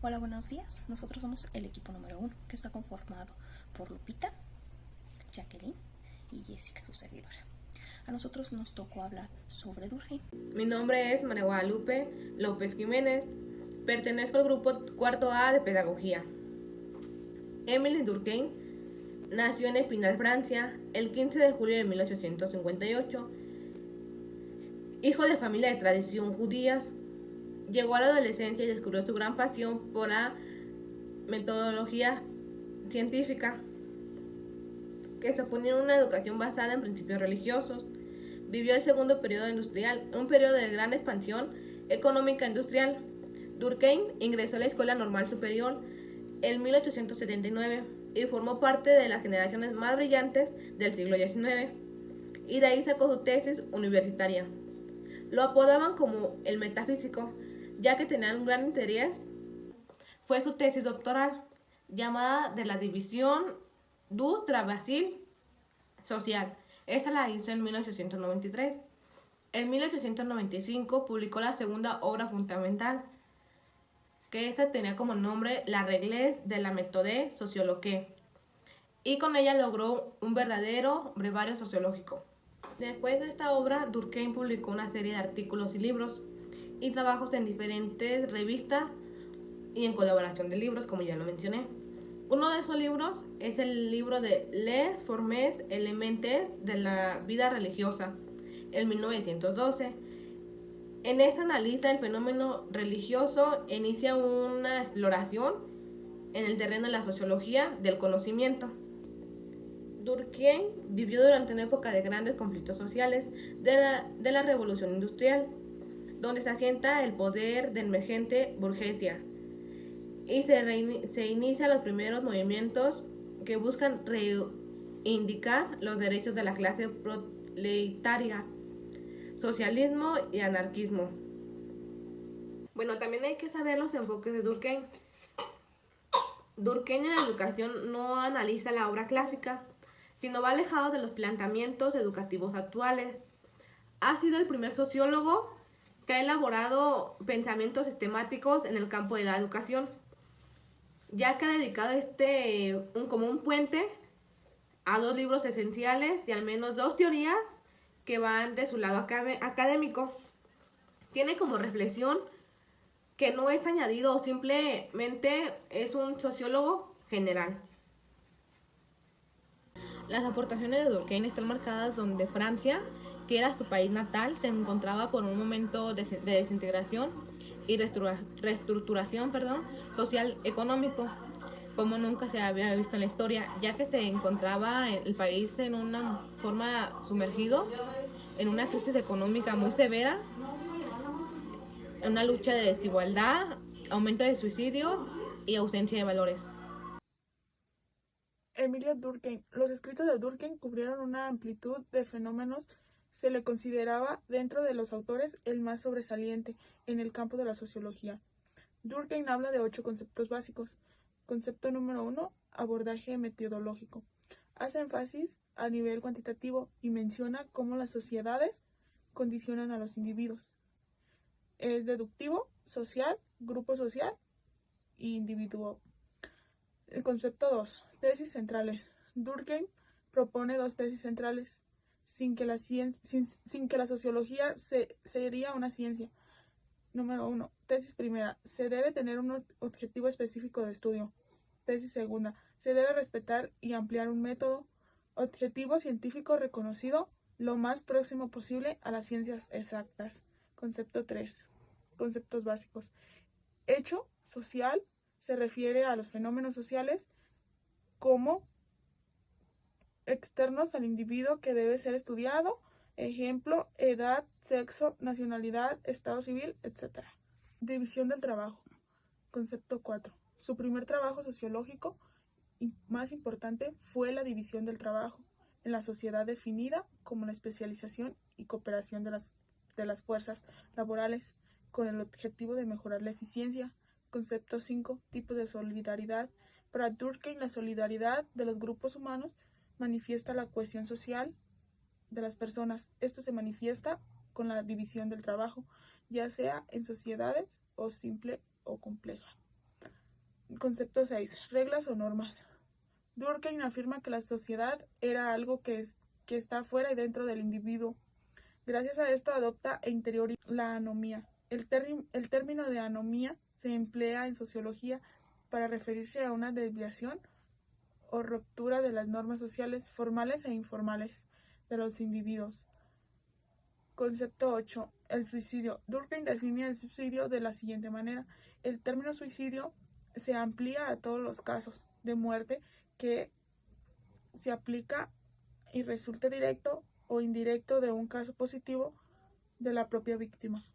Hola, buenos días. Nosotros somos el equipo número 1, que está conformado por Lupita, Jacqueline y Jessica, su servidora. A nosotros nos tocó hablar sobre Durkheim. Mi nombre es María Guadalupe López Jiménez. Pertenezco al grupo cuarto A de Pedagogía. Émile Durkheim nació en Épinal, Francia, el 15 de julio de 1858. Hijo de familia de tradición judía, llegó a la adolescencia y descubrió su gran pasión por la metodología científica, que suponía una educación basada en principios religiosos. Vivió el segundo periodo industrial, un periodo de gran expansión económica industrial. Durkheim ingresó a la Escuela Normal Superior en 1879 y formó parte de las generaciones más brillantes del siglo XIX, y de ahí sacó su tesis universitaria. Lo apodaban como el metafísico, ya que tenía un gran interés. Fue su tesis doctoral, llamada de la división du travail social. Esa la hizo en 1893. En 1895 publicó la segunda obra fundamental, que esta tenía como nombre La Regles de la méthode sociologique, y con ella logró un verdadero brevario sociológico. Después de esta obra, Durkheim publicó una serie de artículos y libros y trabajos en diferentes revistas y en colaboración de libros, como ya lo mencioné. Uno de esos libros es el libro de Les Formes Elementes de la Vida Religiosa, en 1912. En esta analiza el fenómeno religioso e inicia una exploración en el terreno de la sociología del conocimiento. Durkheim vivió durante una época de grandes conflictos sociales de la Revolución Industrial, donde se asienta el poder de emergente burguesía, y se inician los primeros movimientos que buscan reivindicar los derechos de la clase proletaria, socialismo y anarquismo. Bueno, también hay que saber los enfoques de Durkheim. Durkheim en la educación no analiza la obra clásica, sino va alejado de los planteamientos educativos actuales. Ha sido el primer sociólogo que ha elaborado pensamientos sistemáticos en el campo de la educación, ya que ha dedicado como un puente a dos libros esenciales y al menos dos teorías que van de su lado académico. Tiene como reflexión que no es añadido o simplemente es un sociólogo general. Las aportaciones de Durkheim están marcadas donde Francia, que era su país natal, se encontraba por un momento de desintegración y reestructuración social económico, como nunca se había visto en la historia, ya que se encontraba el país en una forma sumergido en una crisis económica muy severa, en una lucha de desigualdad, aumento de suicidios y ausencia de valores. Emilio Durkheim. Los escritos de Durkheim cubrieron una amplitud de fenómenos. Se le consideraba, dentro de los autores, el más sobresaliente en el campo de la sociología. Durkheim habla de 8 conceptos básicos. Concepto número 1, abordaje metodológico. Hace énfasis a nivel cuantitativo y menciona cómo las sociedades condicionan a los individuos. Es deductivo, social, grupo social e individuo. El concepto 2, tesis centrales. Durkheim propone 2 tesis centrales, sin que la sociología sería una ciencia. Número 1. Tesis primera. Se debe tener un objetivo específico de estudio. Tesis segunda. Se debe respetar y ampliar un método objetivo científico reconocido lo más próximo posible a las ciencias exactas. Concepto 3. Conceptos básicos. Hecho social se refiere a los fenómenos sociales como externos al individuo que debe ser estudiado, ejemplo, edad, sexo, nacionalidad, estado civil, etc. División del trabajo. Concepto 4. Su primer trabajo sociológico y más importante fue la división del trabajo en la sociedad, definida como la especialización y cooperación de las fuerzas laborales con el objetivo de mejorar la eficiencia. Concepto 5. Tipos de solidaridad. Para Durkheim, la solidaridad de los grupos humanos manifiesta la cohesión social de las personas. Esto se manifiesta con la división del trabajo, ya sea en sociedades o simple o compleja. Concepto 6. Reglas o normas. Durkheim afirma que la sociedad era algo que está fuera y dentro del individuo. Gracias a esto adopta e interioriza la anomía. El término de anomía se emplea en sociología para referirse a una desviación o ruptura de las normas sociales formales e informales de los individuos. Concepto 8. El suicidio. Durkheim define el suicidio de la siguiente manera. El término suicidio se amplía a todos los casos de muerte que se aplica y resulte directo o indirecto de un caso positivo de la propia víctima.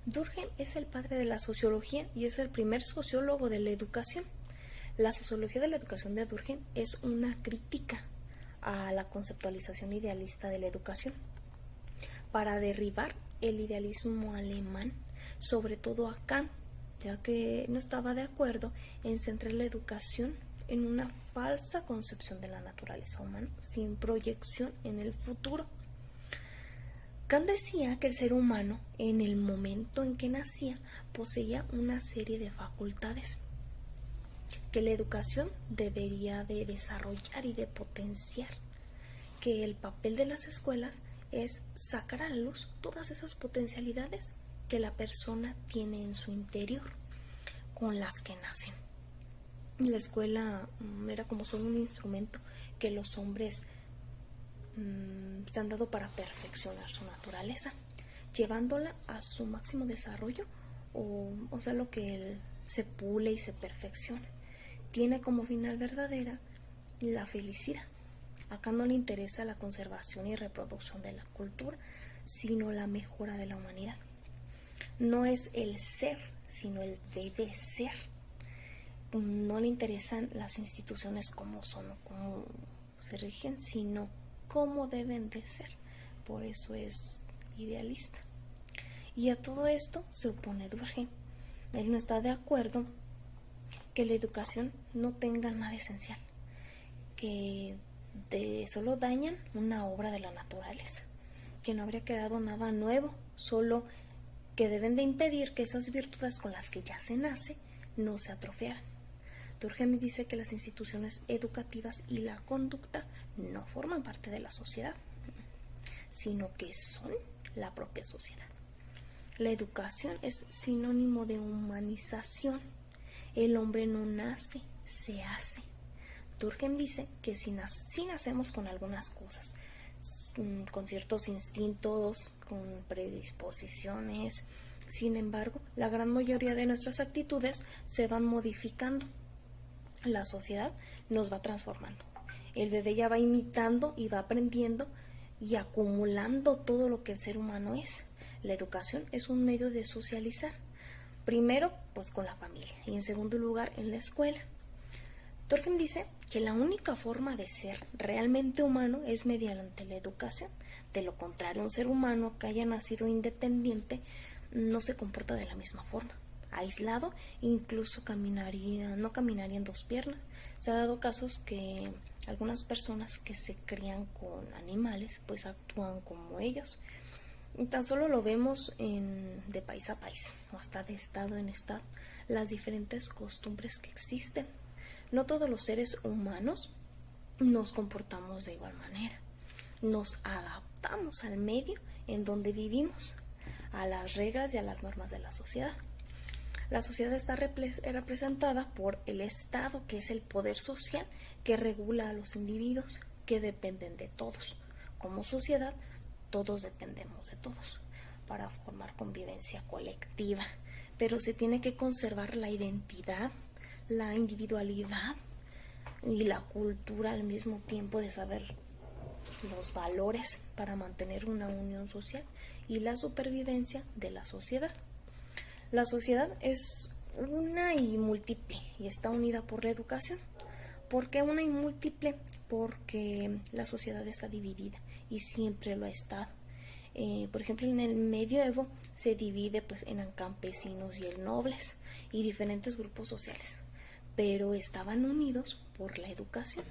Durkheim es el padre de la sociología y es el primer sociólogo de la educación. La sociología de la educación de Durkheim es una crítica a la conceptualización idealista de la educación, para derribar el idealismo alemán, sobre todo a Kant, ya que no estaba de acuerdo en centrar la educación en una falsa concepción de la naturaleza humana, sin proyección en el futuro. Kant decía que el ser humano, en el momento en que nacía, poseía una serie de facultades que la educación debería de desarrollar y de potenciar, que el papel de las escuelas es sacar a la luz todas esas potencialidades que la persona tiene en su interior, con las que nacen. La escuela era como solo un instrumento que los hombres se han dado para perfeccionar su naturaleza, llevándola a su máximo desarrollo, o sea, lo que él se pule y se perfecciona. Tiene como final verdadera la felicidad. Acá no le interesa la conservación y reproducción de la cultura, sino la mejora de la humanidad. No es el ser, sino el debe ser. No le interesan las instituciones como son o cómo se rigen, sino cómo deben de ser. Por eso es idealista. Y a todo esto se opone Durkheim. Él no está de acuerdo que la educación no tenga nada esencial, que solo dañan una obra de la naturaleza, que no habría creado nada nuevo, solo que deben de impedir que esas virtudes con las que ya se nace no se atrofiaran. Durkheim dice que las instituciones educativas y la conducta no forman parte de la sociedad, sino que son la propia sociedad. La educación es sinónimo de humanización. El hombre no nace, se hace. Durkheim dice que si nacemos con algunas cosas, con ciertos instintos, con predisposiciones, sin embargo, la gran mayoría de nuestras actitudes se van modificando. La sociedad nos va transformando. El bebé ya va imitando y va aprendiendo y acumulando todo lo que el ser humano es. La educación es un medio de socializar. Primero, pues con la familia, y en segundo lugar, en la escuela. Durkheim dice que la única forma de ser realmente humano es mediante la educación. De lo contrario, un ser humano que haya nacido independiente no se comporta de la misma forma. Aislado, incluso no caminaría en dos piernas. Se ha dado casos que algunas personas que se crían con animales pues actúan como ellos. Y tan solo lo vemos de país a país, o hasta de estado en estado, las diferentes costumbres que existen. No todos los seres humanos nos comportamos de igual manera. Nos adaptamos al medio en donde vivimos, a las reglas y a las normas de la sociedad. La sociedad está representada por el Estado, que es el poder social que regula a los individuos que dependen de todos. Como sociedad, todos dependemos de todos para formar convivencia colectiva, pero se tiene que conservar la identidad, la individualidad y la cultura al mismo tiempo, de saber los valores para mantener una unión social y la supervivencia de la sociedad. La sociedad es una y múltiple y está unida por la educación. ¿Por qué una y múltiple? Porque la sociedad está dividida y siempre lo ha estado. Por ejemplo, en el medioevo se divide pues en campesinos y el nobles y diferentes grupos sociales, pero estaban unidos por la educación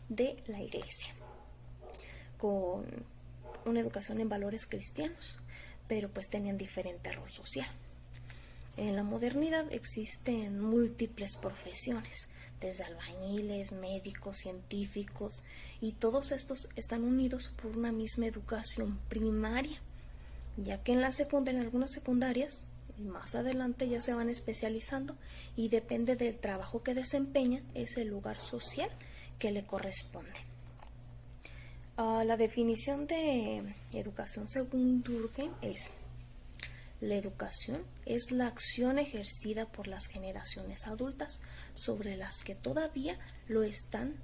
de la iglesia, con una educación en valores cristianos, pero pues tenían diferente rol social. En la modernidad existen múltiples profesiones, desde albañiles, médicos, científicos, y todos estos están unidos por una misma educación primaria, ya que en algunas secundarias, y más adelante ya se van especializando, y depende del trabajo que desempeña, es el lugar social que le corresponde. La definición de educación según Durkheim es: la educación es la acción ejercida por las generaciones adultas sobre las que todavía lo están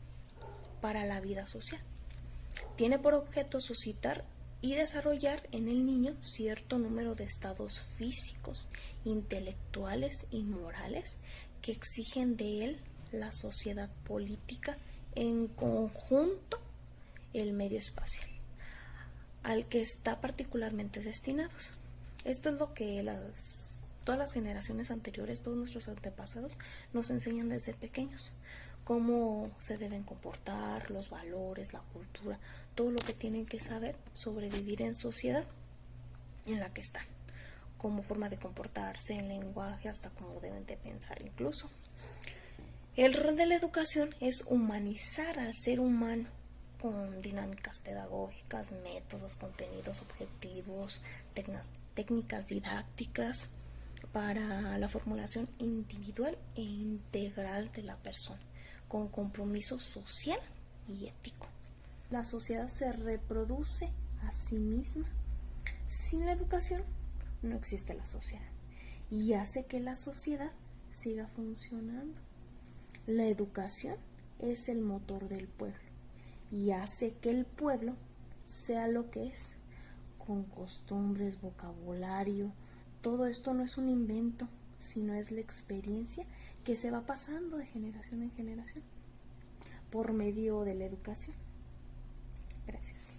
para la vida social. Tiene por objeto suscitar y desarrollar en el niño cierto número de estados físicos, intelectuales y morales que exigen de él la sociedad política, en conjunto el medio espacial, al que está particularmente destinados. Esto es lo que todas las generaciones anteriores, todos nuestros antepasados nos enseñan desde pequeños: cómo se deben comportar, los valores, la cultura, todo lo que tienen que saber sobre vivir en sociedad en la que están, como forma de comportarse, en lenguaje, hasta cómo deben de pensar incluso. El rol de la educación es humanizar al ser humano con dinámicas pedagógicas, métodos, contenidos, objetivos, técnicas didácticas para la formulación individual e integral de la persona, con compromiso social y ético. La sociedad se reproduce a sí misma. Sin la educación no existe la sociedad, y hace que la sociedad siga funcionando. La educación es el motor del pueblo y hace que el pueblo sea lo que es, con costumbres, vocabulario. Todo esto no es un invento, sino es la experiencia que se va pasando de generación en generación por medio de la educación. Gracias.